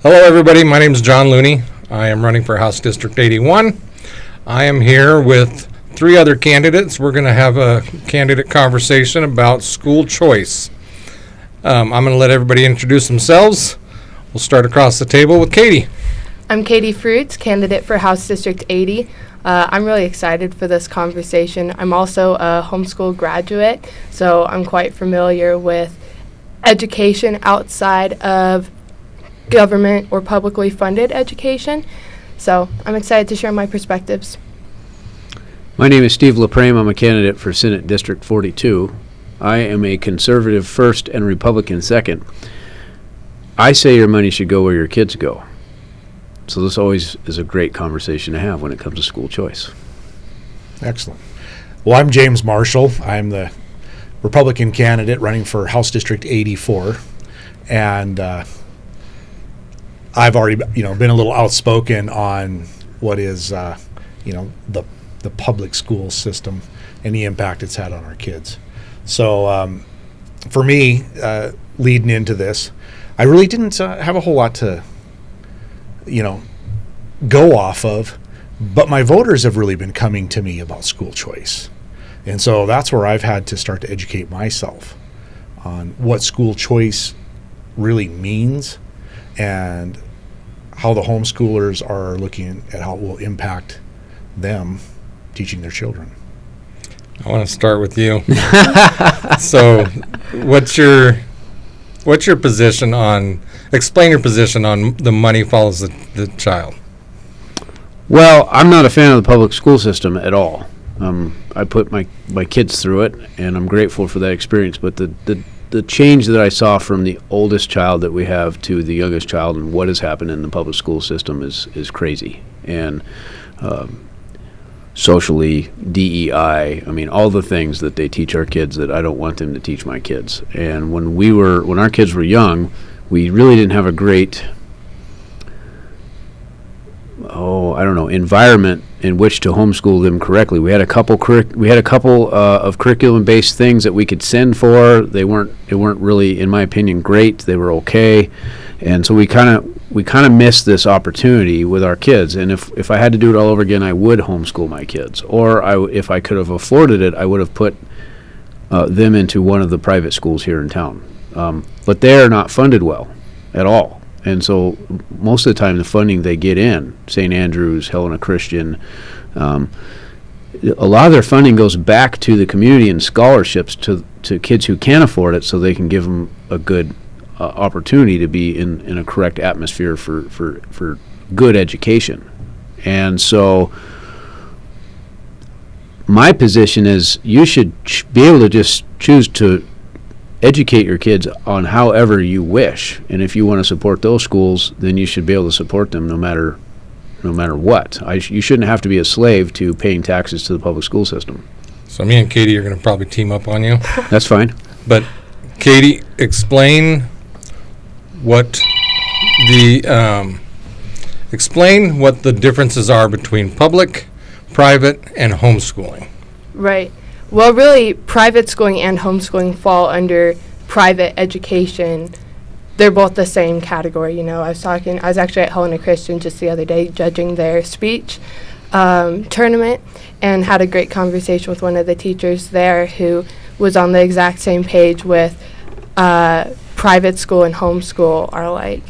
Hello, everybody. My name is John Looney. I am running for House District 81. I am here with 3 other candidates. We're going to have a candidate conversation about school choice. I'm going to let everybody introduce themselves. We'll start across the table with Katie. I'm Katie Fruits, candidate for House District 80. I'm really excited for this conversation. I'm also a homeschool graduate, so I'm quite familiar with education outside of government or publicly funded education. So I'm excited to share my perspectives. My name is Steve LaPraim. I'm a candidate for Senate District 42. I am a conservative first and Republican second. I say your money should go where your kids go. So this always is a great conversation to have when it comes to school choice. Excellent. Well, I'm James Marshal. I'm the Republican candidate running for House District 84. And I've already, been a little outspoken on what is, the public school system and the impact it's had on our kids. So for me, leading into this, I really didn't have a whole lot to, go off of, but my voters have really been coming to me about school choice. And so that's where I've had to start to educate myself on what school choice really means and how the homeschoolers are looking at how it will impact them teaching their children. I want to start with you. So what's your position on, explain your position on the money follows the child? Well, I'm not a fan of the public school system at all. I put my kids through it, and I'm grateful for that experience. But the change that I saw from the oldest child that we have to the youngest child and what has happened in the public school system is crazy. And socially, DEI, all the things that they teach our kids that I don't want them to teach my kids. And when our kids were young, we really didn't have a great environment in which to homeschool them correctly. We had a couple of curriculum-based things that we could send for. They weren't really, in my opinion, great. They were okay, and so we kind of missed this opportunity with our kids. And if I had to do it all over again, I would homeschool my kids. Or if I could have afforded it, I would have put them into one of the private schools here in town. But they are not funded well at all. And so most of the time the funding they get in, St. Andrews, Helena Christian, a lot of their funding goes back to the community and scholarships to kids who can't afford it so they can give them a good opportunity to be in a correct atmosphere for good education. And so my position is you should be able to just choose to educate your kids on however you wish, and if you want to support those schools, then you should be able to support them no matter what. You shouldn't have to be a slave to paying taxes to the public school system. So me and Katie are going to probably team up on you. That's fine. But Katie, explain what the differences are between public, private, and homeschooling. Right. Well, really, private schooling and homeschooling fall under private education. They're both the same category. I was actually at Helena Christian just the other day judging their speech tournament and had a great conversation with one of the teachers there who was on the exact same page with private school and homeschool are like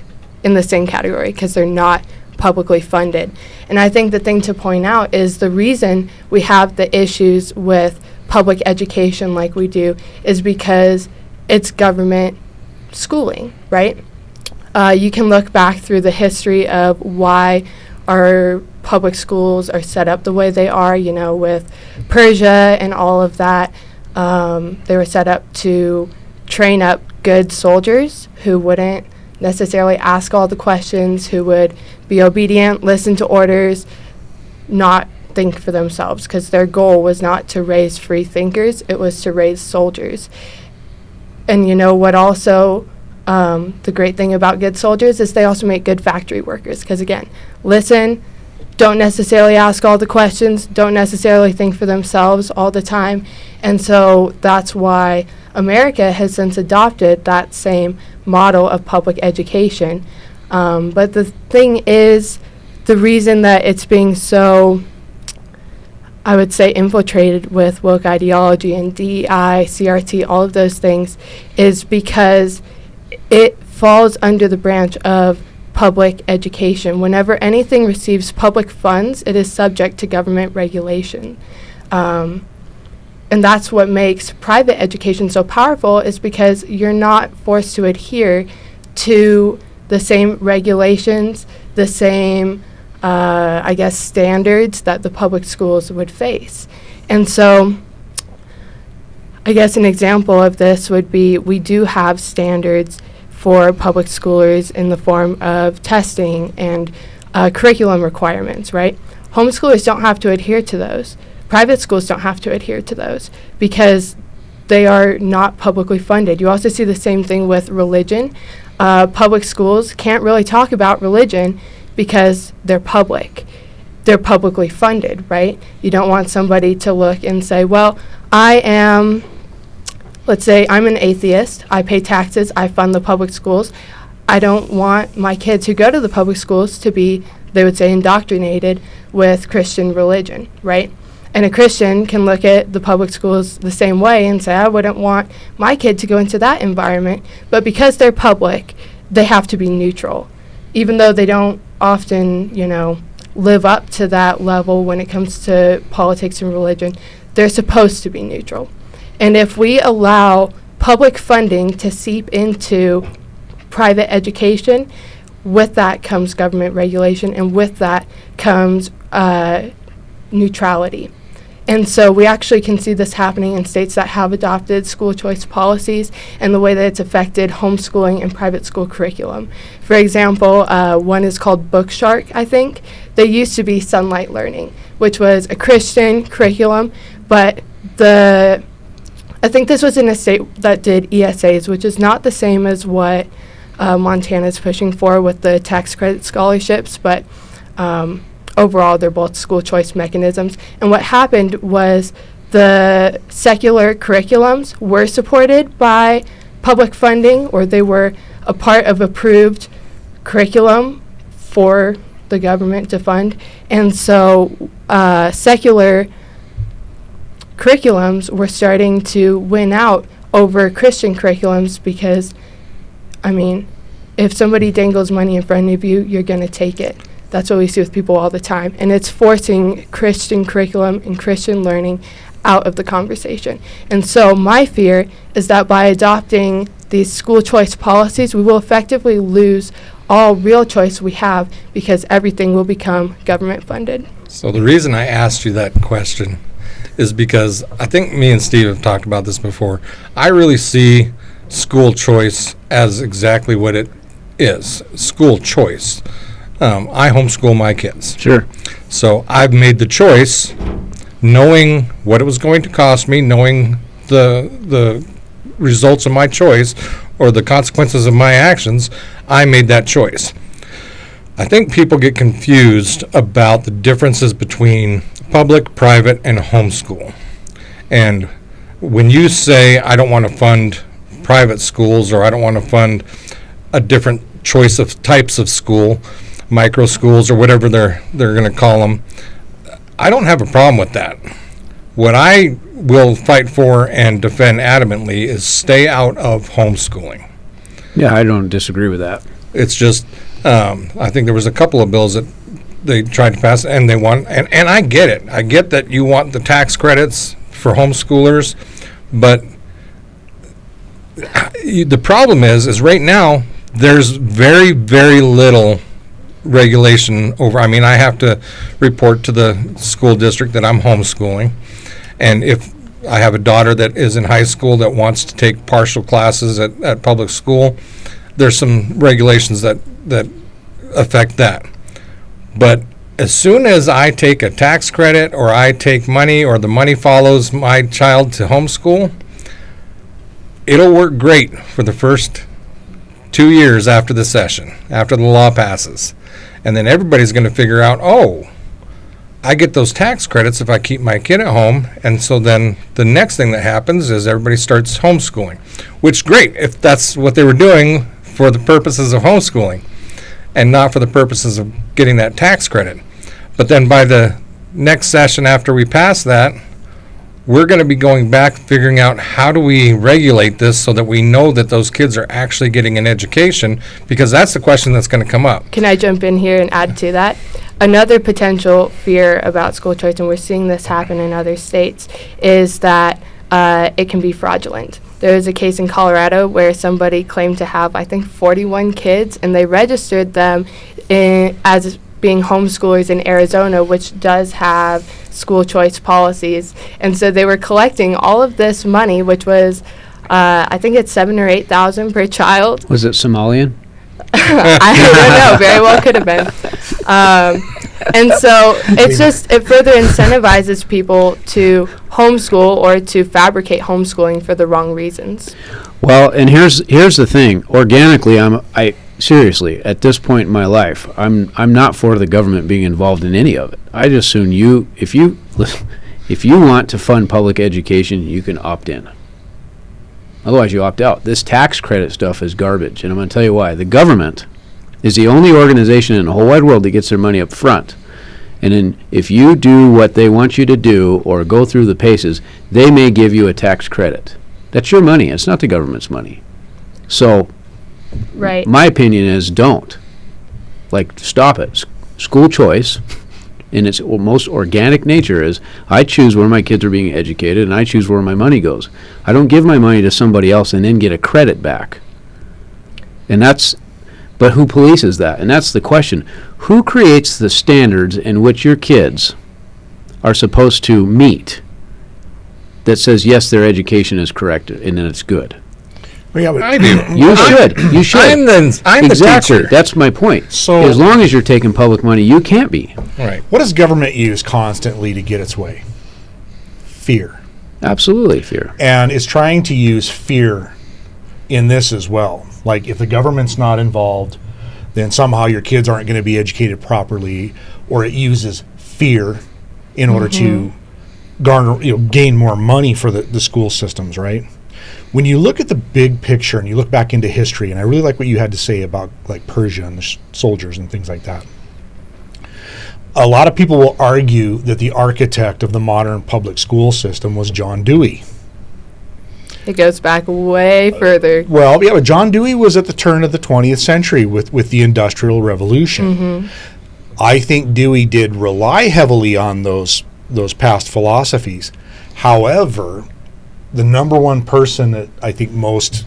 in the same category because they're not publicly funded. And I think the thing to point out is the reason we have the issues with public education like we do is because it's government schooling, right? You can look back through the history of why our public schools are set up the way they are, with Persia and all of that. They were set up to train up good soldiers who wouldn't necessarily ask all the questions, who would be obedient, listen to orders, not think for themselves, because their goal was not to raise free thinkers, it was to raise soldiers. And what also the great thing about good soldiers is they also make good factory workers, because again, listen, don't necessarily ask all the questions, don't necessarily think for themselves all the time. And so that's why America has since adopted that same model of public education. But the thing is, the reason that it's being so, I would say, infiltrated with woke ideology and DEI, CRT, all of those things, is because it falls under the branch of public education. Whenever anything receives public funds, it is subject to government regulation. And that's what makes private education so powerful, is because you're not forced to adhere to the same regulations, the same, I guess, standards that the public schools would face. And so I guess an example of this would be, we do have standards for public schoolers in the form of testing and curriculum requirements, right? Homeschoolers don't have to adhere to those. Private schools don't have to adhere to those because they are not publicly funded. You also see the same thing with religion. Public schools can't really talk about religion because they're public. They're publicly funded, right? You don't want somebody to look and say, well, let's say I'm an atheist, I pay taxes, I fund the public schools. I don't want my kids who go to the public schools to be, they would say, indoctrinated with Christian religion, right? And a Christian can look at the public schools the same way and say, I wouldn't want my kid to go into that environment. But because they're public, they have to be neutral. Even though they don't often, live up to that level when it comes to politics and religion, they're supposed to be neutral. And if we allow public funding to seep into private education, with that comes government regulation, and with that comes neutrality. And so we actually can see this happening in states that have adopted school choice policies and the way that it's affected homeschooling and private school curriculum. For example, one is called Bookshark, I think. There used to be Sunlight Learning, which was a Christian curriculum, but I think this was in a state that did ESAs, which is not the same as what Montana is pushing for with the tax credit scholarships, but overall, they're both school choice mechanisms. And what happened was the secular curriculums were supported by public funding, or they were a part of approved curriculum for the government to fund. And so secular curriculums were starting to win out over Christian curriculums because, if somebody dangles money in front of you, you're going to take it. That's what we see with people all the time. And it's forcing Christian curriculum and Christian learning out of the conversation. And so my fear is that by adopting these school choice policies, we will effectively lose all real choice we have because everything will become government funded. So the reason I asked you that question is because I think me and Steve have talked about this before. I really see school choice as exactly what it is, school choice. I homeschool my kids. Sure. So I've made the choice, knowing what it was going to cost me, knowing the results of my choice or the consequences of my actions, I made that choice. I think people get confused about the differences between public, private, and homeschool. And when you say, I don't want to fund private schools, or I don't want to fund a different choice of types of school, micro schools or whatever they're going to call them, I don't have a problem with that. What I will fight for and defend adamantly is stay out of homeschooling. Yeah, I don't disagree with that. It's just, I think there was a couple of bills that they tried to pass and they want, and I get it. I get that you want the tax credits for homeschoolers, but the problem is right now there's very, very little regulation over. I have to report to the school district that I'm homeschooling, and if I have a daughter that is in high school that wants to take partial classes at public school, there's some regulations that affect that. But as soon as I take a tax credit or I take money or the money follows my child to homeschool, it'll work great for the first 2 years after the session, after the law passes. And then everybody's going to figure out, oh, I get those tax credits if I keep my kid at home. And so then the next thing that happens is everybody starts homeschooling, which great if that's what they were doing for the purposes of homeschooling. and not for the purposes of getting that tax credit. But then by the next session after we pass that, we're going to be going back, figuring out how do we regulate this so that we know that those kids are actually getting an education, because that's the question that's going to come up. Can I jump in here and add to that? Another potential fear about school choice, and we're seeing this happen in other states, is that it can be fraudulent. There was a case in Colorado where somebody claimed to have, I think, 41 kids, and they registered them as being homeschoolers in Arizona, which does have school choice policies. And so they were collecting all of this money, which was, I think it's $7,000 or $8,000 per child. Was it Somalian? I don't know. Very well could have been. And so it further incentivizes people to homeschool or to fabricate homeschooling for the wrong reasons. Well, and here's the thing. Organically, seriously, at this point in my life, I'm not for the government being involved in any of it. I just assume if you want to fund public education, you can opt in. Otherwise, you opt out. This tax credit stuff is garbage, and I'm going to tell you why. The government is the only organization in the whole wide world that gets their money up front. And then if you do what they want you to do or go through the paces, they may give you a tax credit. That's your money. It's not the government's money. So Right. my opinion is don't. Stop it. School choice, in its most organic nature, is I choose where my kids are being educated, and I choose where my money goes. I don't give my money to somebody else and then get a credit back. But who polices that? And that's the question. Who creates the standards in which your kids are supposed to meet that says, yes, their education is correct and that it's good? Well, yeah, but I do. You should. I'm the Exactly. teacher. That's my point. So- as long as you're taking public money, you can't be. Right. what does government use constantly to get its way? Fear. Absolutely, fear. And it's trying to use fear in this as well. Like, if the government's not involved, then somehow your kids aren't going to be educated properly, or it uses fear in order to gain more money for the school systems, right? When you look at the big picture and you look back into history, and I really like what you had to say about like Persia and the soldiers and things like that. A lot of people will argue that the architect of the modern public school system was John Dewey. It goes back way further. Well, yeah, but John Dewey was at the turn of the 20th century with the Industrial Revolution. I think Dewey did rely heavily on those past philosophies. However, the number one person that I think most,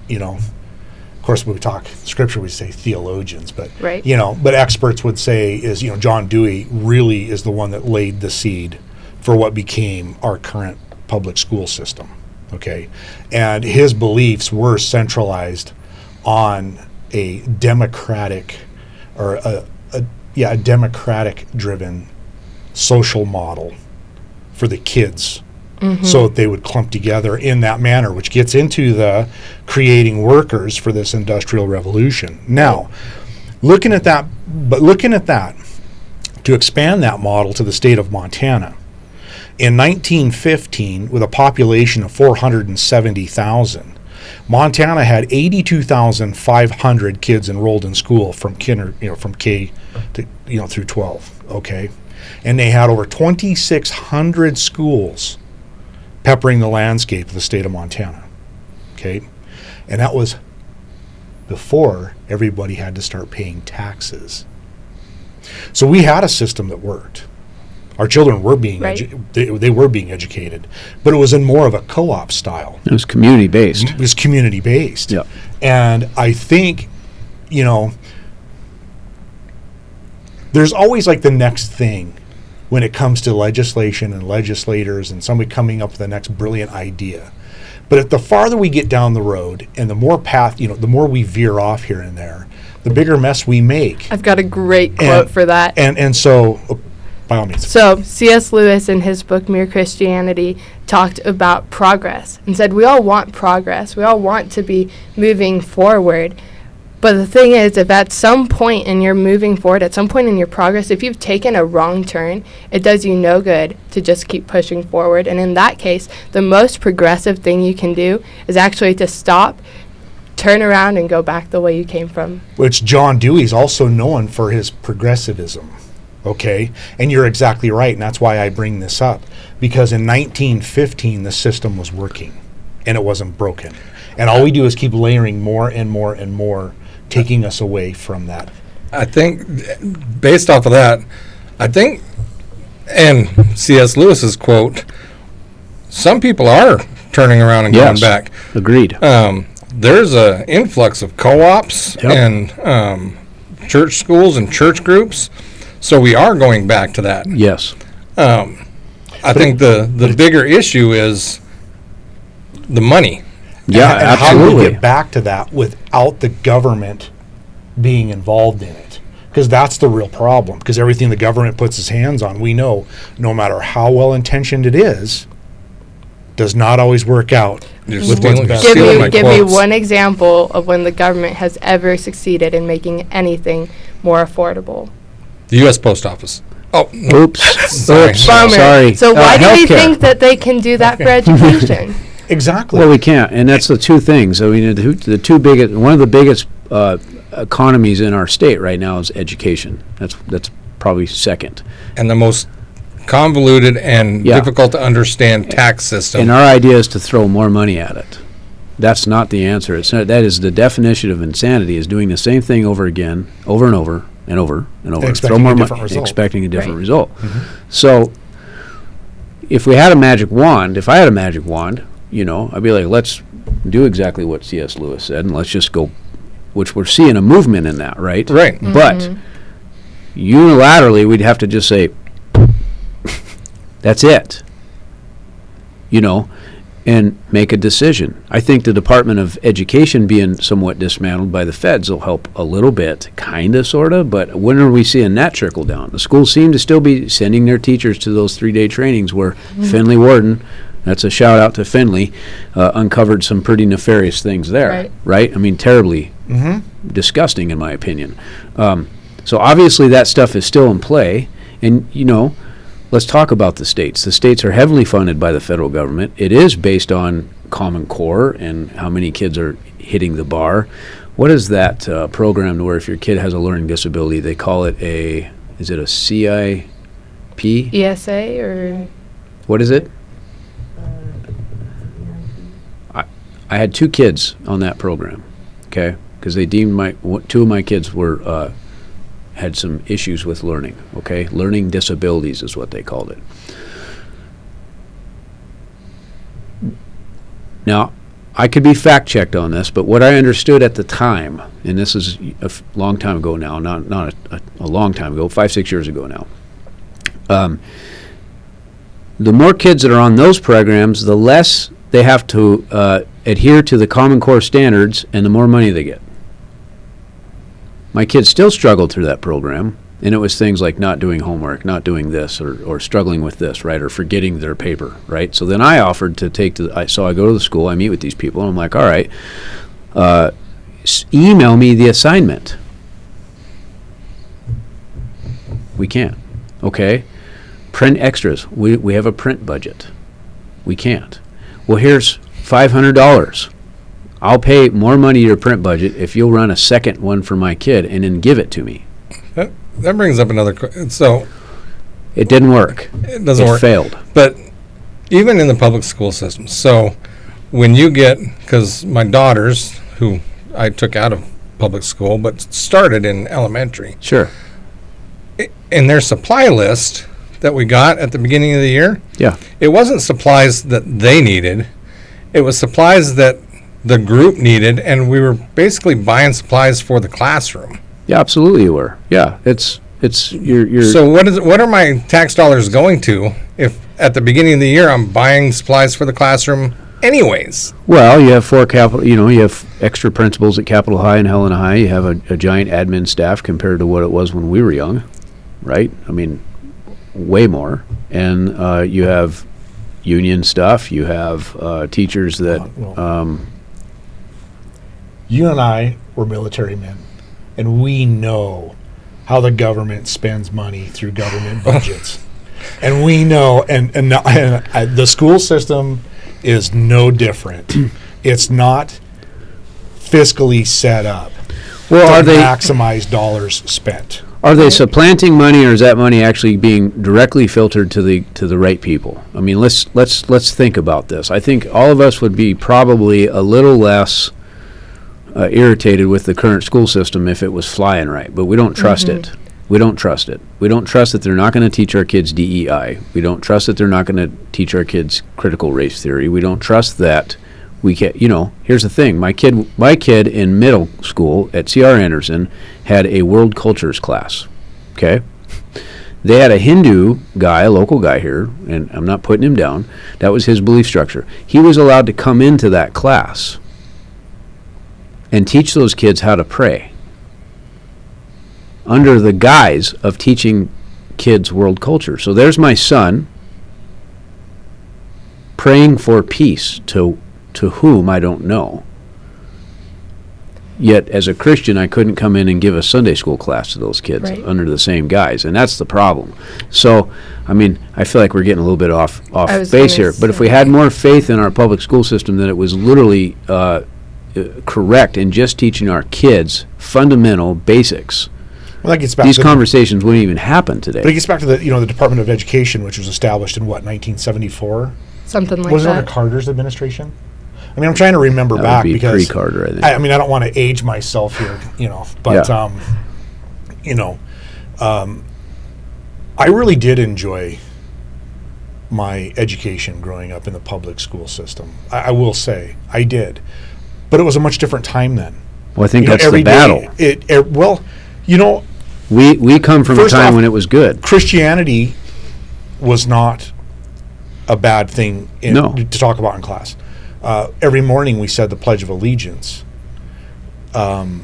of course, when we talk scripture, we say theologians, but Right. But experts would say is John Dewey really is the one that laid the seed for what became our current public school system. Okay, and his beliefs were centralized on a democratic or a democratic-driven social model for the kids, so that they would clump together in that manner, which gets into the creating workers for this industrial revolution. Now, looking at that, to expand that model to the state of Montana, in 1915, with a population of 470,000, Montana had 82,500 kids enrolled in school from K to through 12. Okay, and they had over 2,600 schools peppering the landscape of the state of Montana. Okay, and that was before everybody had to start paying taxes. So we had a system that worked. Our children were being they were being educated, but it was in more of a co-op style. It was community based. It was community based. Yeah. And I think, there's always like the next thing when it comes to legislation and legislators and somebody coming up with the next brilliant idea. But the farther we get down the road and the more the more we veer off here and there, the bigger mess we make. I've got a great quote for that. And so, by all means. So C.S. Lewis in his book Mere Christianity talked about progress and said we all want progress. We all want to be moving forward. But the thing is, if at some point in your moving forward, at some point in your progress, if you've taken a wrong turn, it does you no good to just keep pushing forward. And in that case, the most progressive thing you can do is actually to stop, turn around and go back the way you came from. Which John Dewey is also known for his progressivism. Okay, and you're exactly right, and that's why I bring this up, because in 1915 the system was working and it wasn't broken, and all we do is keep layering more and more and more, taking us away from that. I think, based off of that, I think, and C.S. Lewis's quote, some people are turning around and going back. Agreed. There's an influx of co-ops and church schools and church groups. So we are going back to that. Yes. I think the bigger issue is the money. Yeah, and absolutely. how do we get back to that without the government being involved in it? Because that's the real problem. Because everything the government puts its hands on, we know, no matter how well-intentioned it is, does not always work out. You're with stealing- what's best. stealing my Give me quotes. one example of when the government has ever succeeded in making anything more affordable. The U.S. Post Office. Oh, no. Oops. Sorry. Oops. Bummer. Sorry. So why do we healthcare. think that they can do that for education? Exactly. Well, we can't, and that's the two things. I mean, the two biggest, one of the biggest economies in our state right now is education. That's probably second. And the most convoluted and Yeah. difficult to understand tax system. And our idea is to throw more money at it. That's not the answer. It's not, that is the definition of insanity: is doing the same thing over again, over and over and over and over. Expecting throw more a different money, result. expecting a different Right. result. So, if we had a magic wand, if I had a magic wand, I'd be like, let's do exactly what C.S. Lewis said, and let's just go, which we're seeing a movement in that, right? Right. But unilaterally, we'd have to just say, that's it, and make a decision. I think the Department of Education being somewhat dismantled by the feds will help a little bit, kind of, sort of, but when are we seeing that trickle down? The schools seem to still be sending their teachers to those 3-day trainings where Finley Warden, that's a shout out to Finley, uncovered some pretty nefarious things there, right? I mean, terribly disgusting in my opinion. So obviously that stuff is still in play, and let's talk about the states. The states are heavily funded by the federal government. It is based on Common Core and how many kids are hitting the bar. What is that program where if your kid has a learning disability, they call it is it a CIP? ESA or? What is it? I had 2 kids on that program, okay, because they deemed 2 of my kids were had some issues with learning, okay? Learning disabilities is what they called it. Now, I could be fact-checked on this, but what I understood at the time, and this is a long time ago now, not a long time ago, 5-6 years ago now, the more kids that are on those programs, the less they have to adhere to the Common Core standards and the more money they get. My kids still struggled through that program, and it was things like not doing homework, not doing this, or struggling with this, right, or forgetting their paper, right? So then I offered to take so I go to the school, I meet with these people, and I'm like, all right, email me the assignment. We can't. Okay. Print extras. We have a print budget. We can't. Well, here's $500. I'll pay more money to your print budget if you'll run a second one for my kid and then give it to me. That brings up another question. So It didn't work. it doesn't It work. failed. But even in the public school system, so when you get, because my daughters, who I took out of public school but started in elementary, Sure. in their supply list that we got at the beginning of the year, Yeah. it wasn't supplies that they needed. It was supplies that the group needed, and we were basically buying supplies for the classroom. Yeah, absolutely you were. Yeah. It's you're So what are my tax dollars going to if at the beginning of the year I'm buying supplies for the classroom anyways? well, you have 4 capital, you have extra principals at Capitol High and Helena High. You have a giant admin staff compared to what it was when we were young, right? I mean, way more. And you have union stuff. You have teachers that, You and I were military men, and we know how the government spends money through government budgets. And we know, and the school system is no different. It's not fiscally set up Well, to are they maximize dollars spent. are they supplanting money, or is that money actually being directly filtered to the right people? I mean, let's think about this. I think all of us would be probably a little less irritated with the current school system if it was flying right, but we don't trust it. We don't trust it. We don't trust that they're not going to teach our kids DEI. We don't trust that they're not going to teach our kids critical race theory. We don't trust that we can, here's the thing. My kid in middle school at C.R. Anderson had a world cultures class, okay? They had a Hindu guy, a local guy here, and I'm not putting him down. That was his belief structure. He was allowed to come into that class and teach those kids how to pray under the guise of teaching kids world culture. So there's my son praying for peace to whom I don't know. Yet as a Christian, I couldn't come in and give a Sunday school class to those kids under the same guise, and that's the problem. So, I mean, I feel like we're getting a little bit off base here. But if we had more faith in our public school system, that it was literally correct in just teaching our kids fundamental basics, Well, that gets back these to conversations wouldn't even happen today. But it gets back to the Department of Education, which was established in 1974? Something like Was it that. under Carter's administration? I mean, I'm trying to remember That back would be because pre-Carter, I think. I mean, I don't want to age myself here, but I really did enjoy my education growing up in the public school system. I will say I did, but it was a much different time then. Well, I think that's the every battle. day, We come from a First time off, when it was good. Christianity was not a bad thing No. to talk about in class. Every morning we said the Pledge of Allegiance. I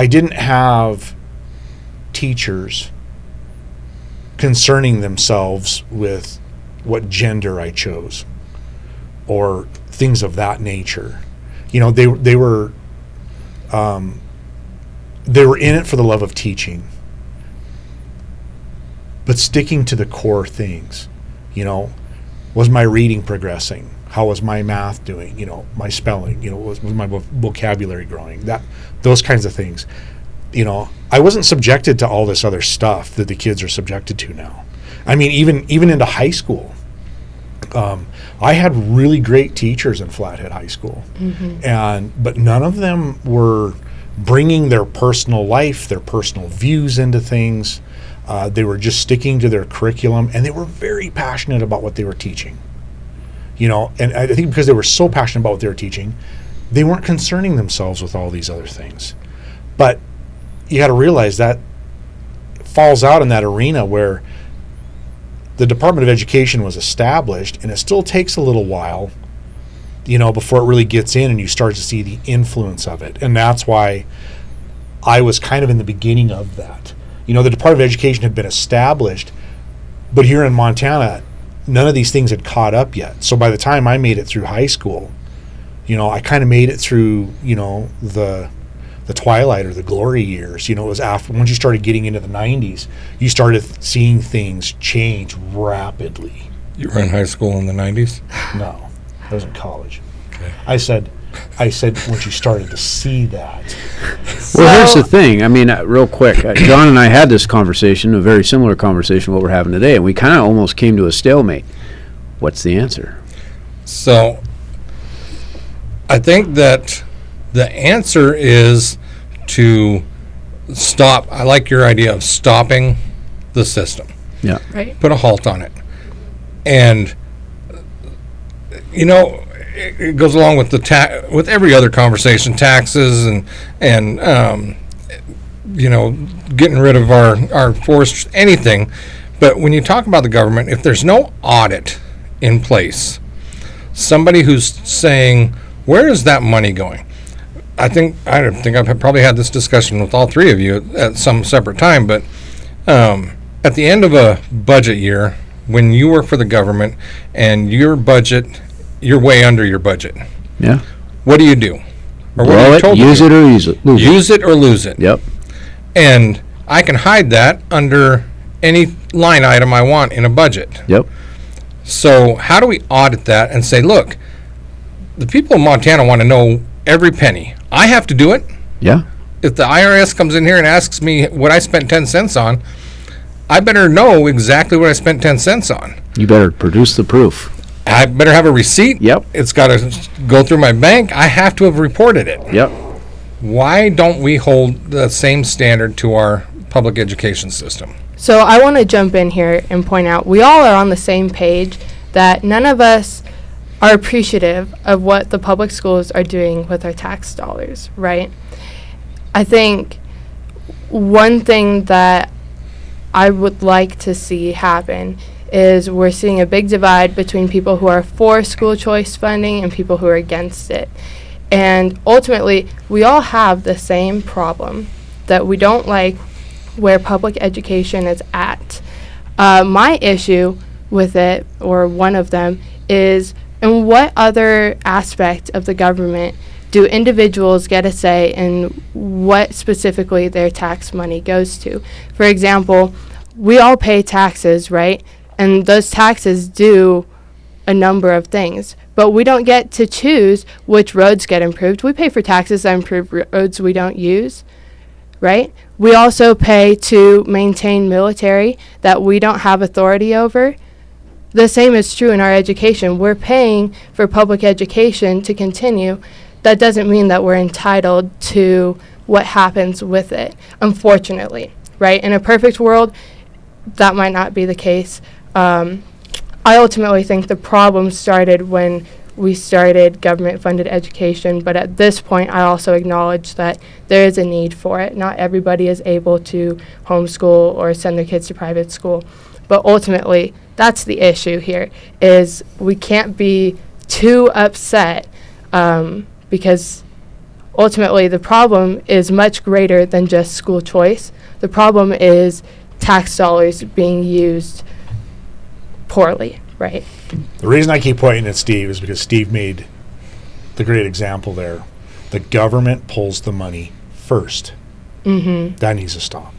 didn't have teachers concerning themselves with what gender I chose or things of that nature. They were in it for the love of teaching, but sticking to the core things. Was my reading progressing? How was my math doing? My spelling, was my vocabulary growing? Those kinds of things. I wasn't subjected to all this other stuff that the kids are subjected to now. I mean, even into high school, I had really great teachers in Flathead High School, but none of them were bringing their personal life, their personal views into things. They were just sticking to their curriculum, and they were very passionate about what they were teaching. And I think because they were so passionate about what they were teaching, they weren't concerning themselves with all these other things. But you got to realize that falls out in that arena where the Department of Education was established, and it still takes a little while, before it really gets in and you start to see the influence of it. And that's why I was kind of in the beginning of that. The Department of Education had been established, but here in Montana, none of these things had caught up yet. So by the time I made it through high school, I kind of made it through, the twilight or the glory years. It was after, once you started getting into the 90s, you started seeing things change rapidly. You were in high school in the 90s? No, I was in college. Okay. I said once you started to see that. Well, here's the thing. I mean, real quick, John and I had this conversation, a very similar conversation what we're having today, and we kind of almost came to a stalemate. What's the answer? So, I think that the answer is to stop. I like your idea of stopping the system. Yeah. Right. Put a halt on it. And, it goes along with with every other conversation, taxes and getting rid of our forests, anything. But when you talk about the government, if there's no audit in place, somebody who's saying, where is that money going? I think I've probably had this discussion with all three of you at some separate time, but at the end of a budget year, when you work for the government and your budget, you're way under your budget. Yeah. What do you do? Or what Blow are you it, told to use do? it or use it. Lose it. Use it or lose it. Yep. And I can hide that under any line item I want in a budget. Yep. So how do we audit that and say, look, the people in Montana want to know every penny. I have to do it. Yeah. If the IRS comes in here and asks me what I spent 10 cents on, I better know exactly what I spent 10 cents on. You better produce the proof. I better have a receipt. Yep. It's got to go through my bank. I have to have reported it. Yep. Why don't we hold the same standard to our public education system? So I want to jump in here and point out we all are on the same page that none of us are appreciative of what the public schools are doing with our tax dollars, right? I think one thing that I would like to see happen is we're seeing a big divide between people who are for school choice funding and people who are against it. And ultimately, we all have the same problem that we don't like where public education is at. My issue with it, or one of them, is in what other aspect of the government do individuals get a say in what specifically their tax money goes to? For example, we all pay taxes, right? And those taxes do a number of things, but we don't get to choose which roads get improved. We pay for taxes that improve roads we don't use, right? We also pay to maintain military that we don't have authority over. The same is true in our education. We're paying for public education to continue. That doesn't mean that we're entitled to what happens with it, unfortunately, right? In a perfect world, that might not be the case. I ultimately think the problem started when we started government-funded education, but at this point, I also acknowledge that there is a need for it. Not everybody is able to homeschool or send their kids to private school, but ultimately, that's the issue here, is we can't be too upset because ultimately the problem is much greater than just school choice. The problem is tax dollars being used poorly, right? The reason I keep pointing at Steve is because Steve made the great example there. The government pulls the money first. Mm-hmm. That needs to stop.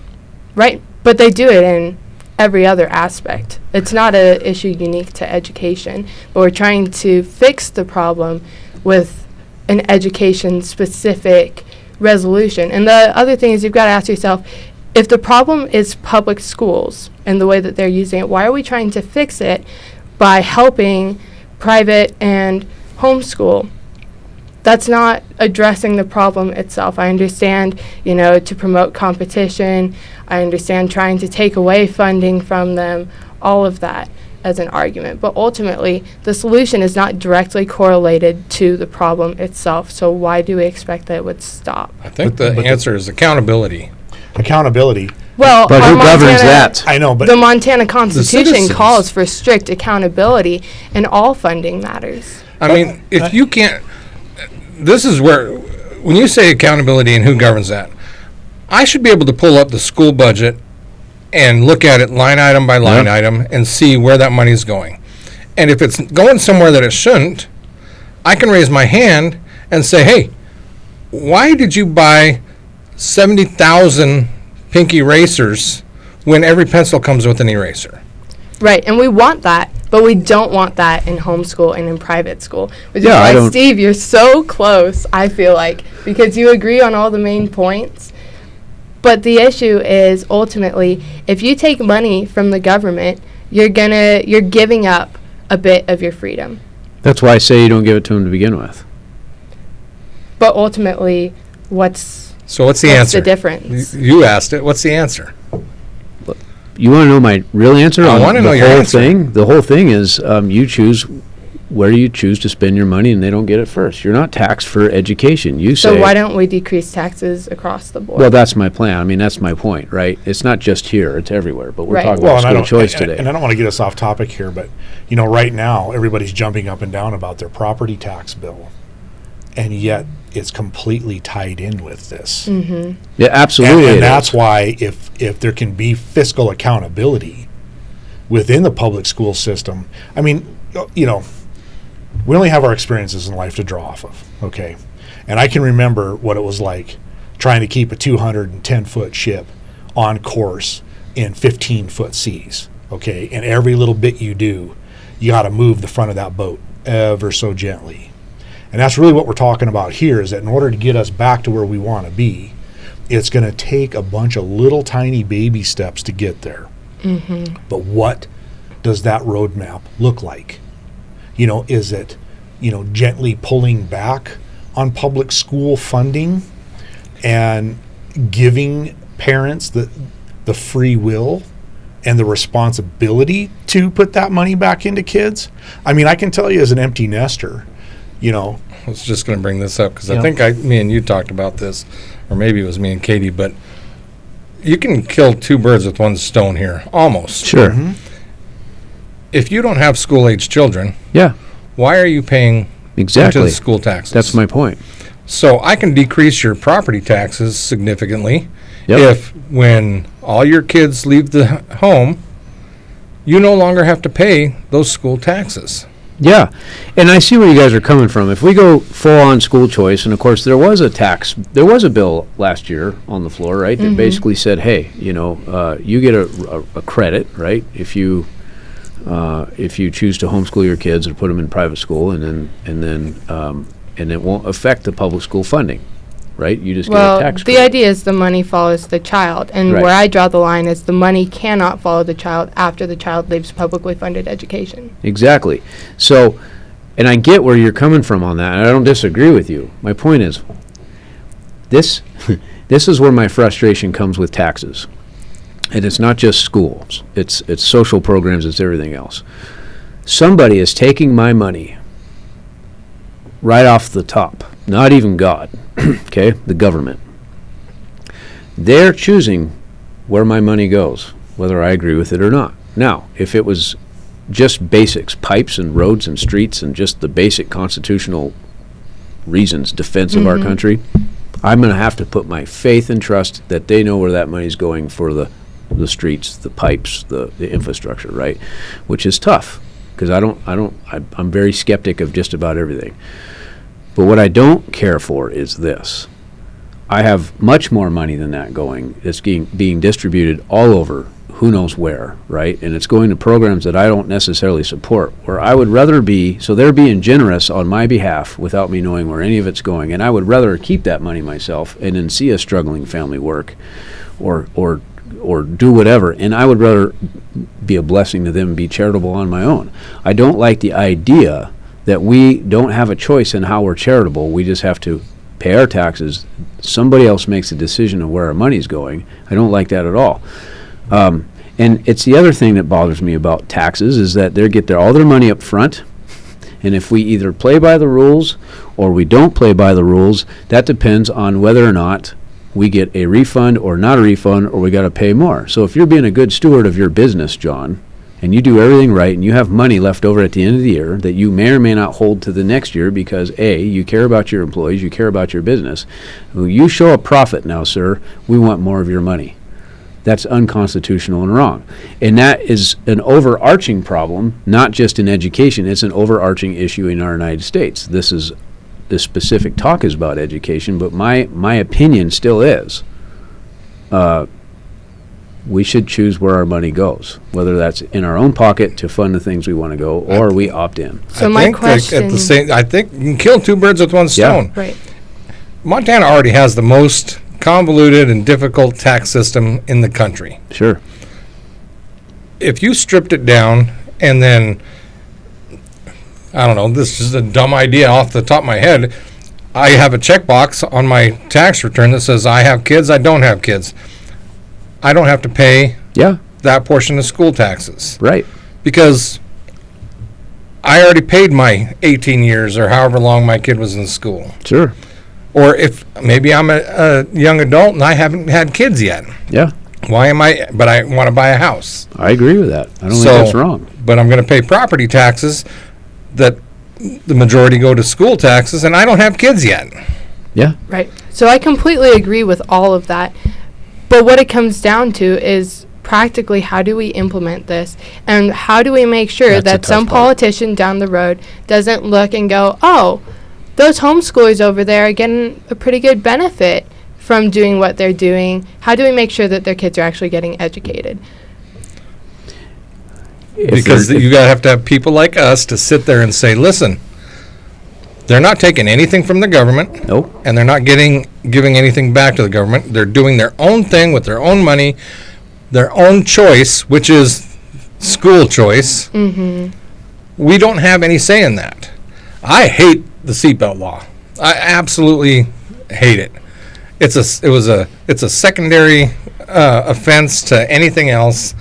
Right, but they do it in every other aspect. It's not an issue unique to education, but we're trying to fix the problem with an education-specific resolution. And the other thing is you've got to ask yourself, if the problem is public schools and the way that they're using it, why are we trying to fix it by helping private and homeschool? That's not addressing the problem itself. I understand, to promote competition. I understand trying to take away funding from them, all of that as an argument. But ultimately, the solution is not directly correlated to the problem itself. So why do we expect that it would stop? I think the answer is accountability. Accountability. Well, But who governs that? I know, but the Montana Constitution citizens. calls for strict accountability, and all funding matters. I mean, if you can't, this is where, when you say accountability and who governs that, I should be able to pull up the school budget and look at it line item by line item and see where that money's going. And if it's going somewhere that it shouldn't, I can raise my hand and say, hey, why did you buy 70,000 pink erasers when every pencil comes with an eraser? Right, and we want that, but we don't want that in homeschool and in private school. Which Yeah, I is why, don't- Steve, you're so close, I feel like, because you agree on all the main points. But the issue is, ultimately, if you take money from the government, you're giving up a bit of your freedom. That's why I say you don't give it to them to begin with. But ultimately, what's So what's the the answer? difference? You asked it. What's the answer? You want to know my real answer? I on wanna the know your whole answer. thing? The whole thing is you choose where you choose to spend your money, and they don't get it first. You're not taxed for education. You So say, why don't we decrease taxes across the board? well, that's my plan. I mean, that's my point, right? It's not just here; it's everywhere. But we're Right. talking Well, about and I school don't choice today. And I don't want to get us off topic here, but right now everybody's jumping up and down about their property tax bill, and yet it's completely tied in with this. Mm-hmm. Yeah, absolutely. And it that's is. why if there can be fiscal accountability within the public school system, I mean, we only have our experiences in life to draw off of, okay? And I can remember what it was like trying to keep a 210-foot ship on course in 15-foot seas, okay? And every little bit you do, you got to move the front of that boat ever so gently. And that's really what we're talking about here, is that in order to get us back to where we want to be, it's going to take a bunch of little tiny baby steps to get there. Mm-hmm. But what does that roadmap look like? Is it, gently pulling back on public school funding and giving parents the free will and the responsibility to put that money back into kids? I mean, I can tell you as an empty nester, I was just going to bring this up because I Yeah. think me and you talked about this, or maybe it was me and Katie, but you can kill two birds with one stone here, almost. Sure. Mhm. If you don't have school-age children, Yeah, why are you paying into exactly. the school taxes? That's my point. So I can decrease your property taxes significantly Yep. if, when all your kids leave the home, you no longer have to pay those school taxes. Yeah, and I see where you guys are coming from. If we go full-on school choice, and of course there was a bill last year on the floor, right, that basically said, hey, you get a credit, right, if you choose to homeschool your kids or put them in private school, and it won't affect the public school funding, right? You just get a tax The credit. idea is the money follows the child, and Right. where I draw the line is the money cannot follow the child after the child leaves publicly funded education. Exactly. So, and I get where you're coming from on that, and I don't disagree with you. My point is, this is where my frustration comes with taxes. And it's not just schools. It's social programs, it's everything else. Somebody is taking my money right off the top. Not even God, okay? The government. They're choosing where my money goes, whether I agree with it or not. Now, if it was just basics, pipes and roads and streets and just the basic constitutional reasons, defense of our country, I'm going to have to put my faith and trust that they know where that money's going for the streets, the pipes, the infrastructure, right? Which is tough, because I'm very skeptic of just about everything. But what I don't care for is this. I have much more money than that going. It's being distributed all over, who knows where, right? And it's going to programs that I don't necessarily support, where I would rather be, so they're being generous on my behalf without me knowing where any of it's going. And I would rather keep that money myself and then see a struggling family work or do whatever. And I would rather be a blessing to them and be charitable on my own. I don't like the idea that we don't have a choice in how we're charitable. We just have to pay our taxes. Somebody else makes a decision of where our money's going. I don't like that at all. And it's the other thing that bothers me about taxes is that they get all their money up front, and if we either play by the rules or we don't play by the rules, that depends on whether or not we get a refund or not a refund, or we got to pay more. So if you're being a good steward of your business, John, and you do everything right, and you have money left over at the end of the year that you may or may not hold to the next year because, A, you care about your employees, you care about your business. You show a profit now, sir, we want more of your money. That's unconstitutional and wrong. And that is an overarching problem, not just in education, it's an overarching issue in our United States. This specific talk is about education, but my opinion still is, we should choose where our money goes, whether that's in our own pocket to fund the things we want to go, or we opt in. So I my think question, I think you can kill two birds with one stone. right? Montana already has the most convoluted and difficult tax system in the country. Sure. If you stripped it down and then, I don't know, this is a dumb idea off the top of my head, I have a checkbox on my tax return that says I have kids, I don't have kids. I don't have to pay Yeah, that portion of school taxes right. because I already paid my 18 years or however long my kid was in school. Sure. Or if maybe I'm a young adult and I haven't had kids yet. Yeah, Why am I, but I want to buy a house. I agree with that. I don't think that's wrong. But I'm going to pay property taxes that the majority go to school taxes, and I don't have kids yet. Yeah, Right. So I completely agree with all of that. But what it comes down to is practically how do we implement this, and how do we make sure That's a that tough some part. politician down the road doesn't look and go, oh, those homeschoolers over there are getting a pretty good benefit from doing what they're doing. How do we make sure that their kids are actually getting educated? Because you got to have people like us to sit there and say, listen, They're not taking anything from the government. Nope. And they're not giving anything back to the government. They're doing their own thing with their own money, their own choice, which is school choice. Mm-hmm. We don't have any say in that. I hate the seatbelt law. I absolutely hate it. It's a secondary offense to anything else,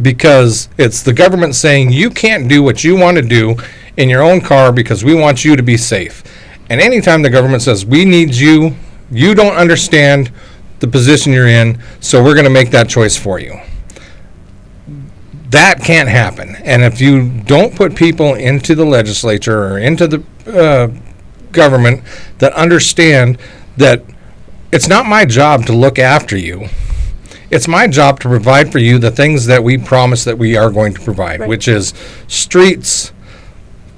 because it's the government saying you can't do what you want to do in your own car because we want you to be safe. And anytime the government says we need you, you don't understand the position you're in, so we're going to make that choice for you. That can't happen. And if you don't put people into the legislature or into the government that understand that it's not my job to look after you, it's my job to provide for you the things that we promise that we are going to provide, which is streets,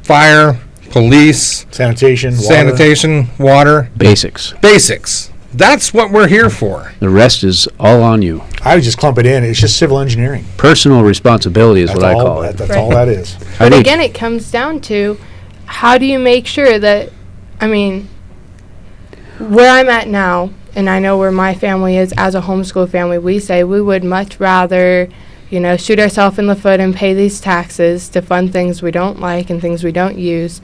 fire, police, sanitation, water. Basics. That's what we're here for. The rest is all on you. I would just clump it in. It's just civil engineering. Personal responsibility is what I call it. That's all that is. But again, it comes down to how do you make sure that, I mean, where I'm at now, and I know where my family is as a homeschool family, we say we would much rather, shoot ourselves in the foot and pay these taxes to fund things we don't like and things we don't use,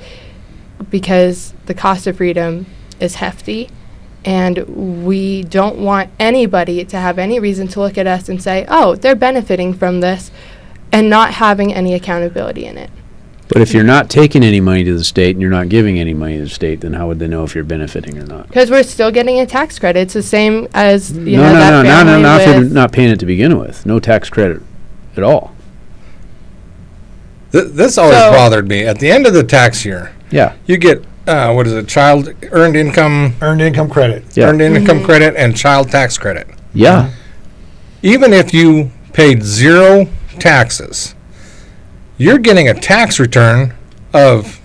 because the cost of freedom is hefty. And we don't want anybody to have any reason to look at us and say, oh, they're benefiting from this, and not having any accountability in it. But if you're not taking any money to the state and you're not giving any money to the state, then how would they know if you're benefiting or not? Because we're still getting a tax credit. It's the same as, No, that if you're with not paying it to begin with. No tax credit at all. This always bothered me. At the end of the tax year, Yeah. you get child earned income credit. Yeah. earned income credit and child tax credit. Yeah. Even if you paid zero taxes, you're getting a tax return of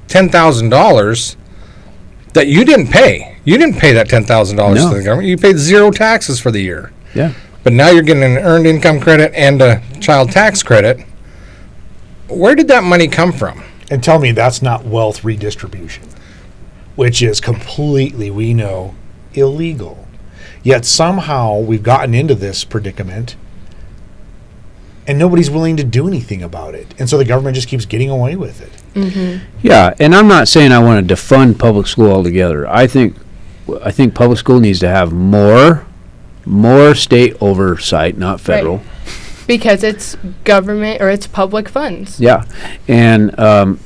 $10,000 that you didn't pay. You didn't pay that $10,000 No. to the government. You paid zero taxes for the year. Yeah. But now you're getting an earned income credit and a child tax credit. Where did that money come from? And tell me that's not wealth redistribution, which is completely, we know, illegal. Yet somehow we've gotten into this predicament and nobody's willing to do anything about it. And so the government just keeps getting away with it. Mm-hmm. Yeah, and I'm not saying I want to defund public school altogether. I think public school needs to have more state oversight, not federal. Right. Because it's government or it's public funds. Yeah, and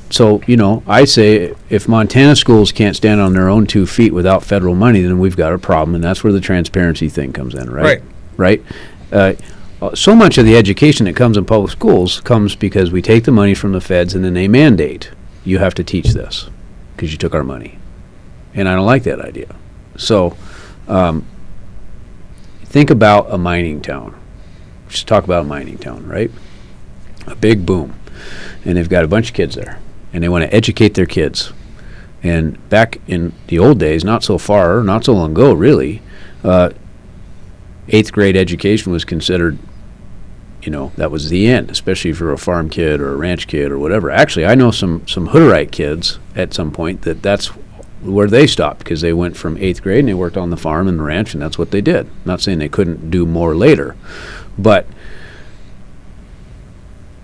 so I say if Montana schools can't stand on their own 2 feet without federal money, then we've got a problem, and that's where the transparency thing comes in, right? Right. So much of the education that comes in public schools comes because we take the money from the feds and then they mandate you have to teach this because you took our money, and I don't like that idea. So think about a mining town. Just talk about a mining town, right? A big boom. And they've got a bunch of kids there. And they want to educate their kids. And back in the old days, not so long ago, really, 8th grade education was considered, that was the end, especially if you're a farm kid or a ranch kid or whatever. Actually, I know some Hutterite kids at some point that's where they stopped because they went from 8th grade and they worked on the farm and the ranch, and that's what they did. Not saying they couldn't do more later. But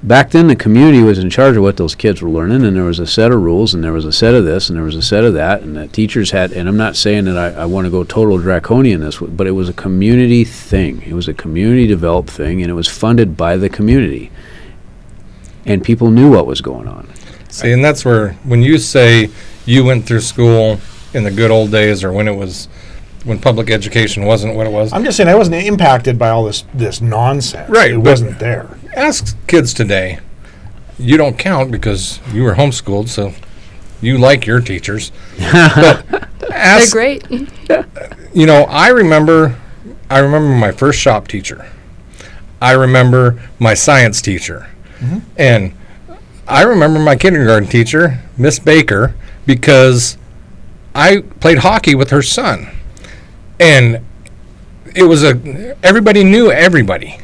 back then, the community was in charge of what those kids were learning, and there was a set of rules, and there was a set of this, and there was a set of that, and the teachers had, and I'm not saying that I want to go total draconian this, but it was a community thing. It was a community-developed thing, and it was funded by the community. And people knew what was going on. See, and that's where, when you say you went through school in the good old days or when public education wasn't what it was. I'm just saying I wasn't impacted by all this nonsense. Right, It wasn't there. Ask kids today. You don't count because you were homeschooled, so you like your teachers. But They're great. I remember my first shop teacher. I remember my science teacher. Mm-hmm. And I remember my kindergarten teacher, Miss Baker, because I played hockey with her son. And it was everybody knew everybody.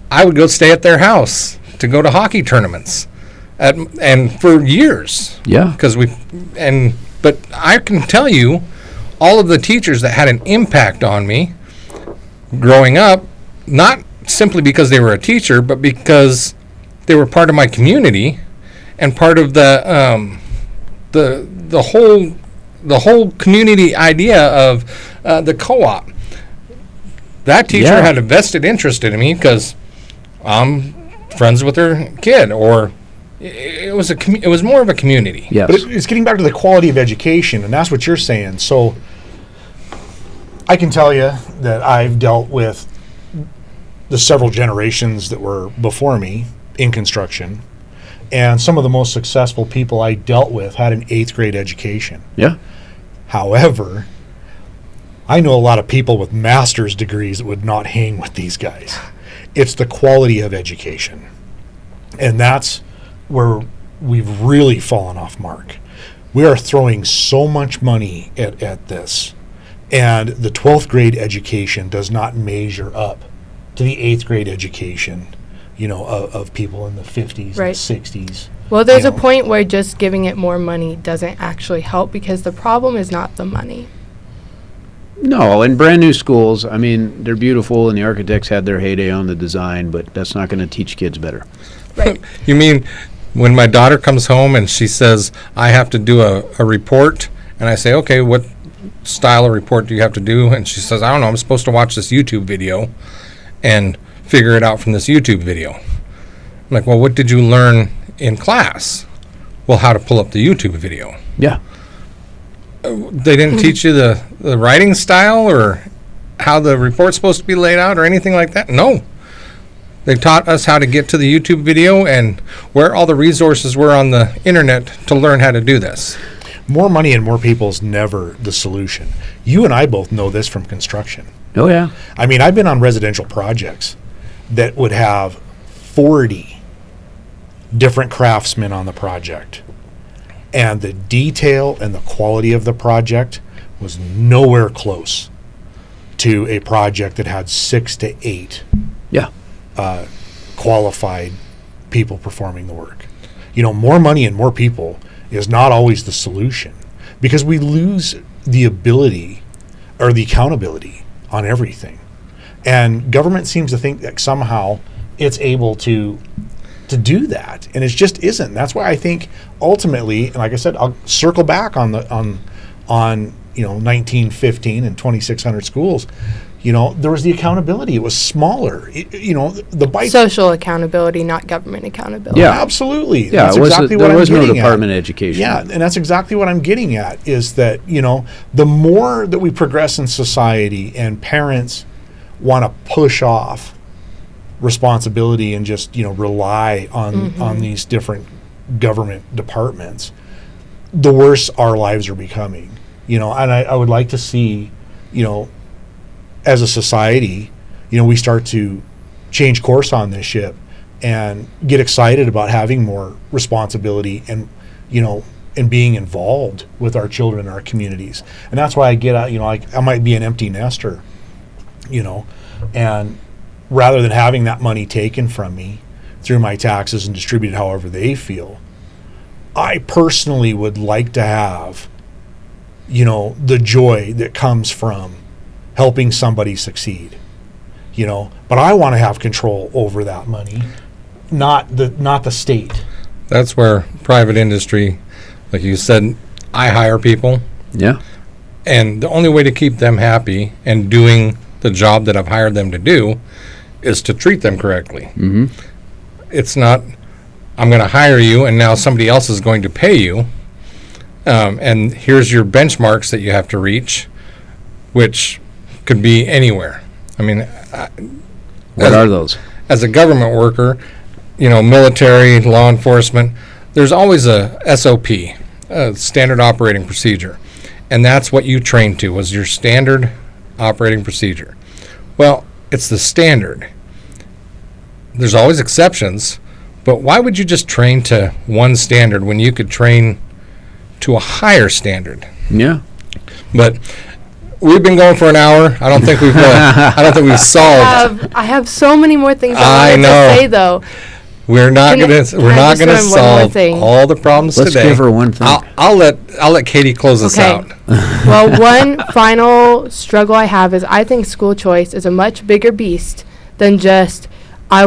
I would go stay at their house to go to hockey tournaments. and for years. Yeah. But I can tell you, all of the teachers that had an impact on me growing up, not simply because they were a teacher, but because they were part of my community and part of the whole community idea of the co-op. That teacher Yeah. had a vested interest in me because I'm friends with her kid, or it was more of a community. Yes. But it's getting back to the quality of education, and that's what you're saying. So I can tell you that I've dealt with the several generations that were before me in construction, and some of the most successful people I dealt with had an 8th grade education. Yeah. However, I know a lot of people with master's degrees that would not hang with these guys. It's the quality of education. And that's where we've really fallen off mark. We are throwing so much money at this, and the 12th grade education does not measure up to the 8th grade education, of people in the 50s Right. and 60s. Well, there's You a know. point where just giving it more money doesn't actually help, because the problem is not the money. No, and brand new schools, I mean, they're beautiful, and the architects had their heyday on the design, but that's not going to teach kids better. Right. You mean when my daughter comes home and she says, I have to do a report, and I say, okay, what style of report do you have to do? And she says, I don't know, I'm supposed to watch this YouTube video and figure it out from this YouTube video. I'm like, well, what did you learn in class? Well, how to pull up the YouTube video. Yeah. They didn't teach you the writing style or how the report's supposed to be laid out or anything like that? No. They taught us how to get to the YouTube video and where all the resources were on the internet to learn how to do this. More money and more people is never the solution. You and I both know this from construction. Oh, yeah. I mean, I've been on residential projects that would have 40 different craftsmen on the project. And the detail and the quality of the project was nowhere close to a project that had 6 to 8 Yeah. qualified people performing the work. More money and more people is not always the solution, because we lose the ability or the accountability on everything. And government seems to think that somehow it's able to do that, and it just isn't. That's why I think ultimately, and like I said, I'll circle back on 1915 and 2,600 schools. There was the accountability. It was smaller. The bite. Social accountability, not government accountability. Yeah. Absolutely. Yeah, That's it was exactly what there I'm was no getting at. Department of Education. Yeah, and that's exactly what I'm getting at, is that, the more that we progress in society and parents want to push off responsibility and just, rely on these different government departments, the worse our lives are becoming. And I would like to see, as a society, we start to change course on this ship and get excited about having more responsibility and, and being involved with our children and our communities. And that's why I get out, I might be an empty nester, and rather than having that money taken from me through my taxes and distributed however they feel, I personally would like to have, the joy that comes from helping somebody succeed, but I want to have control over that money, not the state. That's where private industry, like you said, I hire people, Yeah. and the only way to keep them happy and doing the job that I've hired them to do is to treat them correctly. Mm-hmm. It's not, I'm going to hire you and now somebody else is going to pay you, and here's your benchmarks that you have to reach, which could be anywhere. I mean, What are those? as a government worker, military, law enforcement, there's always a SOP, a standard operating procedure. And that's what you trained to, was your standard operating procedure. Well, it's the standard. There's always exceptions, but why would you just train to one standard when you could train to a higher standard? Yeah. But we've been going for an hour. I don't think we've solved. I have so many more things I I wanted know. to say, though. We're not Can gonna I- we're can I not just gonna learn one more solve thing? all the problems Let's today. give her one thing. I'll let Katie close us Okay. out. Well, one final struggle I have is I think school choice is a much bigger beast than just I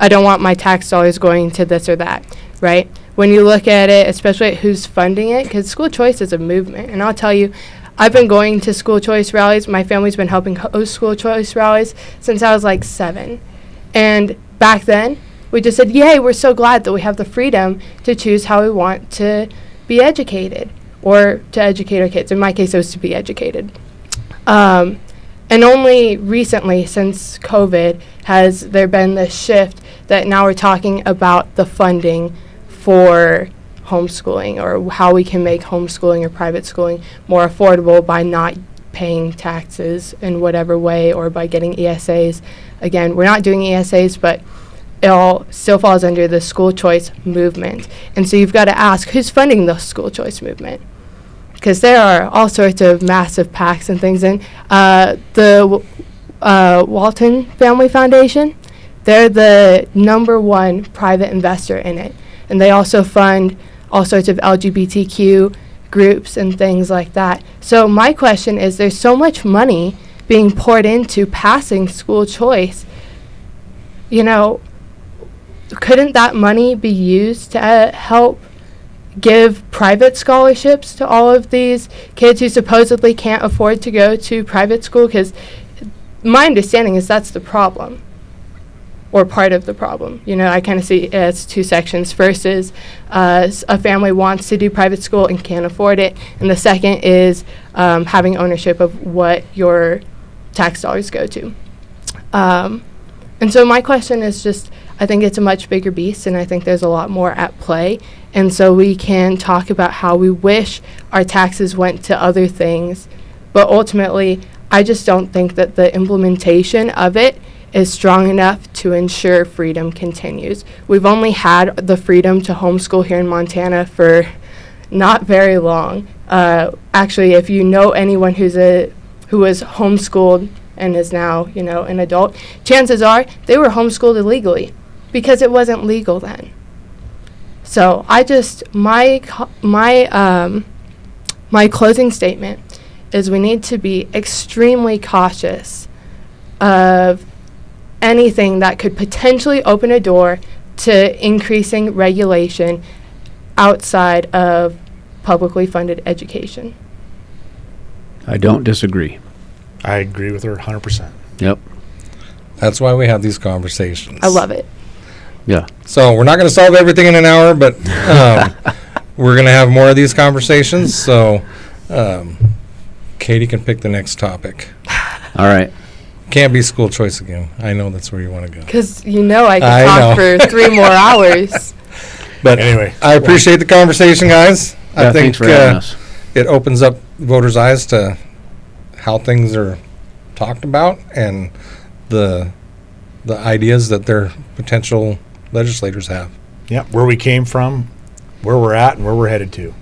don't want my tax dollars going to this or that, right? When you look at it, especially at who's funding it, because school choice is a movement. And I'll tell you, I've been going to school choice rallies. My family's been helping host school choice rallies since I was like 7. And back then, we just said, yay, we're so glad that we have the freedom to choose how we want to be educated or to educate our kids. In my case, it was to be educated. And only recently, since COVID, has there been this shift that now we're talking about the funding for homeschooling or how we can make homeschooling or private schooling more affordable by not paying taxes in whatever way or by getting ESAs. Again, we're not doing ESAs, but it all still falls under the school choice movement. And so you've got to ask, who's funding the school choice movement? Because there are all sorts of massive PACs and things. And the Walton Family Foundation, they're the #1 private investor in it. And they also fund all sorts of LGBTQ groups and things like that. So my question is, there's so much money being poured into passing school choice. You know, couldn't that money be used to help give private scholarships to all of these kids who supposedly can't afford to go to private school? Because my understanding is that's the problem, or part of the problem. You know, I kind of see it as 2 sections. First is a family wants to do private school and can't afford it, and the second is having ownership of what your tax dollars go to. And so my question is just, I think it's a much bigger beast, and I think there's a lot more at play. And so we can talk about how we wish our taxes went to other things, but ultimately, I just don't think that the implementation of it is strong enough to ensure freedom continues. We've only had the freedom to homeschool here in Montana for not very long. Actually, if you know anyone who was homeschooled and is now, you know, an adult, chances are they were homeschooled illegally because it wasn't legal then. So I just, my closing statement is we need to be extremely cautious of anything that could potentially open a door to increasing regulation outside of publicly funded education. I don't disagree. I agree with her 100%. Yep. That's why we have these conversations. I love it. Yeah. So we're not going to solve everything in an hour, but we're going to have more of these conversations. So Katie can pick the next topic. All right. Can't be school choice again. I know that's where you want to go. Because you know I could I talk know. for 3 more hours. But Anyway, I appreciate the conversation, guys. I Yeah, think thanks for having us. it opens up voters' eyes to how things are talked about and the ideas that their potential legislators have. yeah, where we came from, where we're at, and where we're headed to.